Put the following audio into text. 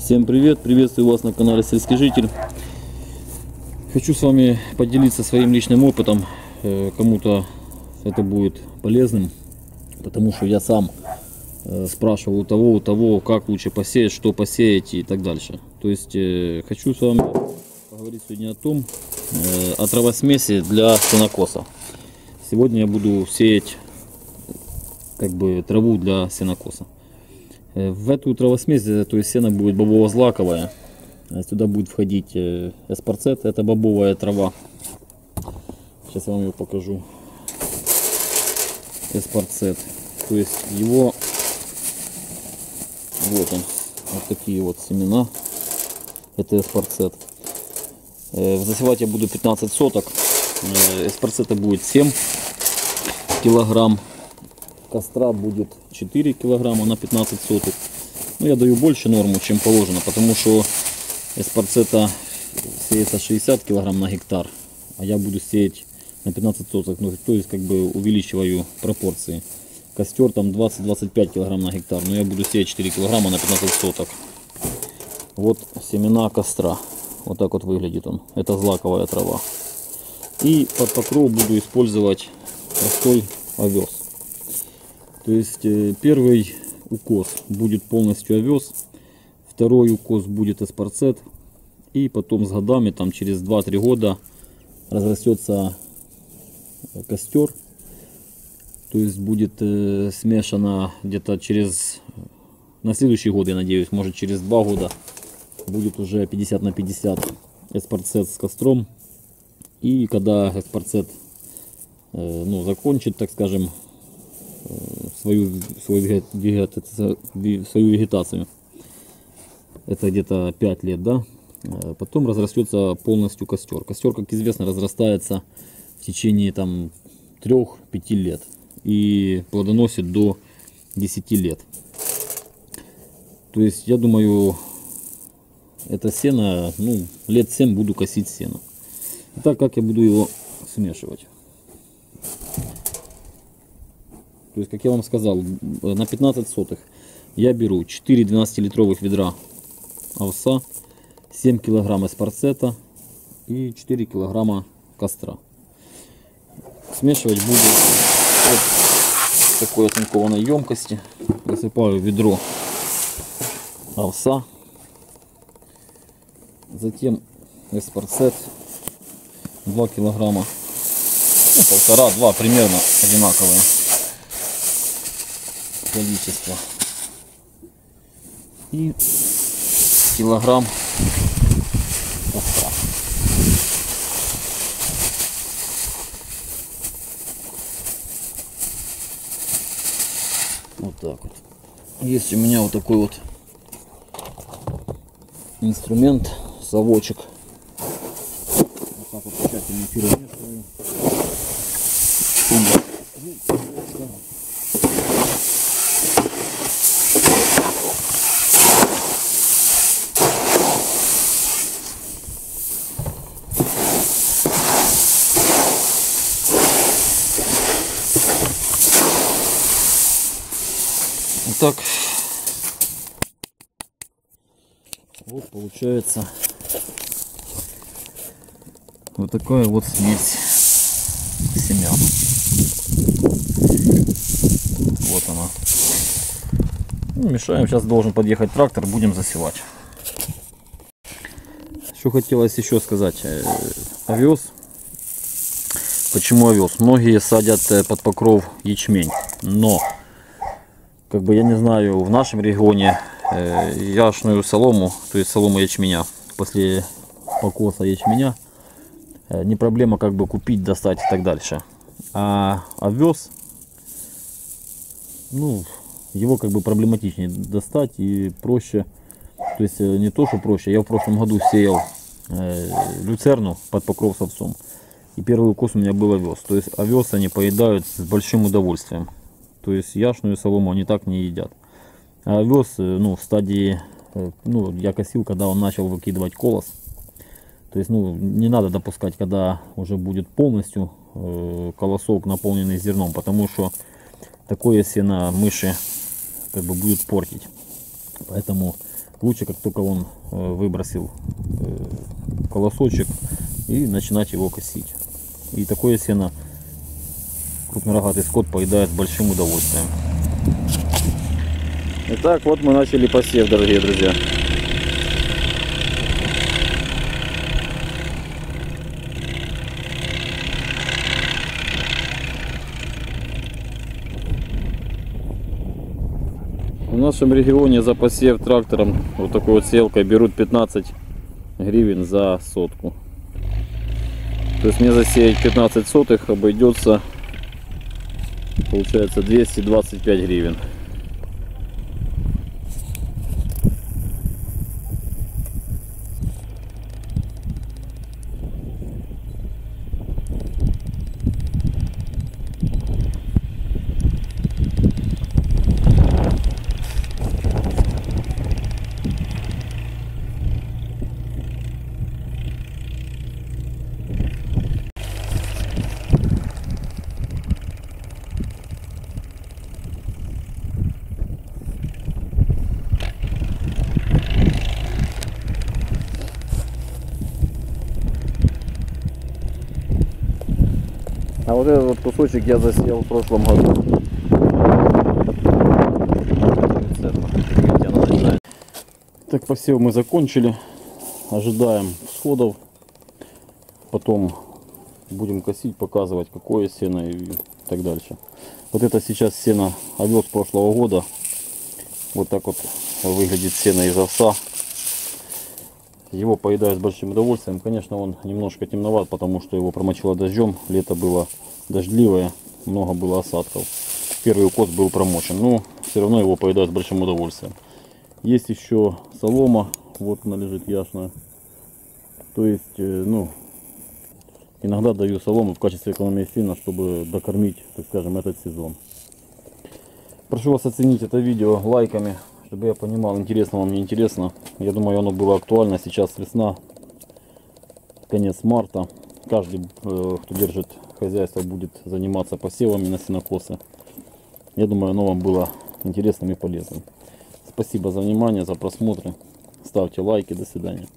Всем привет! Приветствую вас на канале Сельский Житель. Хочу с вами поделиться своим личным опытом. Кому-то это будет полезным, потому что я сам спрашивал у того, как лучше посеять, что посеять и так дальше. То есть хочу с вами поговорить сегодня о травосмеси для сенокоса. Сегодня я буду сеять траву для сенокоса. В эту травосмесь, то есть сено будет бобово-злаковое. Сюда будет входить эспарцет, это бобовая трава. Сейчас я вам ее покажу. Эспарцет. То есть его, вот он, вот такие вот семена. Это эспарцет. Засевать я буду 15 соток. Эспарцета будет 7 килограмм. Костра будет 4 килограмма на 15 соток. Но я даю больше норму, чем положено, потому что эспарцета сеется 60 килограмм на гектар, а я буду сеять на 15 соток, ну, то есть увеличиваю пропорции. Костер там 20-25 килограмм на гектар, но я буду сеять 4 килограмма на 15 соток. Вот семена костра. Вот так вот выглядит он. Это злаковая трава. И под покров буду использовать простой овес. То есть первый укос будет полностью овес, второй укос будет эспарцет, и потом с годами, там через 2-3 года разрастется костер. То есть будет смешано где-то на следующий год, я надеюсь, может через 2 года будет уже 50 на 50 эспарцет с костром. И когда эспарцет закончит, так скажем, свою вегетацию, это где-то 5 лет, да, потом разрастется полностью костер. Костер, как известно, разрастается в течение там 3-5 лет и плодоносит до 10 лет. То есть я думаю, это сено, лет 7 буду косить сено. Итак, как я буду его смешивать? То есть, как я вам сказал, на 15 сотых я беру 4 12-литровых ведра овса, 7 килограмм эспарцета и 4 килограмма костра. Смешивать буду вот в такой оцинкованной емкости. Высыпаю ведро овса, затем эспарцет 2 килограмма, 1,5-2 примерно одинаковые количество, и килограмм костра. Вот так вот. Есть у меня вот такой вот инструмент, совочек. Вот так вот тщательно перемешиваю. Так вот получается вот такая вот смесь семян. Вот она. Мешаем. Сейчас должен подъехать трактор, будем засевать. Что хотелось еще сказать. Овес. Почему овес? Многие садят под покров ячмень, но я не знаю, в нашем регионе яшную солому, то есть солому ячменя, после покоса ячменя, не проблема купить, достать и так дальше. А овес, его проблематичнее достать и проще. То есть не то, что проще. Я в прошлом году сеял люцерну под покров с овсом. И первый укос у меня был овес. То есть овес они поедают с большим удовольствием. То есть яшную солому они так не едят. А овес, в стадии, я косил, когда он начал выкидывать колос. То есть, не надо допускать, когда уже будет полностью колосок наполненный зерном, потому что такое сено мыши будут портить. Поэтому лучше, как только он выбросил колосочек, и начинать его косить. И такое сено крупнорогатый скот поедает с большим удовольствием. Итак, вот мы начали посев, дорогие друзья. В нашем регионе за посев трактором вот такой вот сеялкой берут 15 гривен за сотку. То есть мне засеять 15 сотых обойдется, получается, 225 гривен. А вот этот вот кусочек я засел в прошлом году. Так, посев мы закончили. Ожидаем всходов. Потом будем косить, показывать, какое сено и так дальше. Вот это сейчас сено овес прошлого года. Вот так вот выглядит сено из овса. Его поедают с большим удовольствием. Конечно, он немножко темноват, потому что его промочило дождем. Лето было дождливое, много было осадков. Первый укос был промочен, но все равно его поедают с большим удовольствием. Есть еще солома, вот она лежит яшная. То есть, ну, иногда даю солому в качестве экономии сена, чтобы докормить, так скажем, этот сезон. Прошу вас оценить это видео лайками, чтобы я понимал, интересно вам, не интересно. Я думаю, оно было актуально. Сейчас весна, конец марта. Каждый, кто держит хозяйство, будет заниматься посевами на сенокосы. Я думаю, оно вам было интересным и полезным. Спасибо за внимание, за просмотр. Ставьте лайки. До свидания.